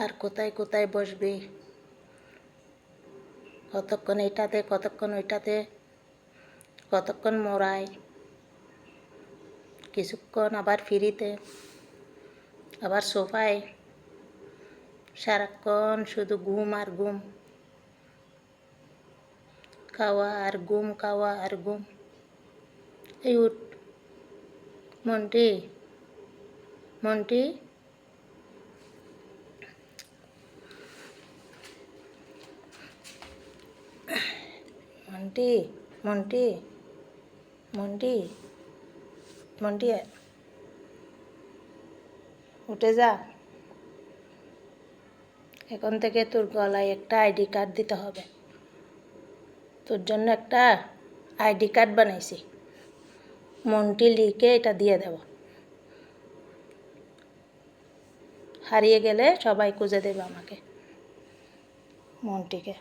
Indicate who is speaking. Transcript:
Speaker 1: আর কোথায় কোথায় বসবি, কতক্ষণ এটাতে কতক্ষণ ওইটাতে, কতক্ষণ মোড়ায়, কিছুক্ষণ আবার ফ্রিতে, আবার সোফায়, সারাক্ষণ শুধু ঘুম আর ঘুম, খাওয়া আর ঘুম, খাওয়া আর ঘুম। এই উঠ মন্টি, মন্টি, মন্টি, মন্টি, মন্টি, মন্টি, উঠে যা। এখন থেকে তোর গলায় একটা আইডি কার্ড দিতে হবে। তোর জন্য একটা আইডি কার্ড বানাইছি, মন্টি লিখে এটা দিয়ে দেব। হারিয়ে গেলে সবাই খুঁজে দেবে আমাকে, মন্টিকে।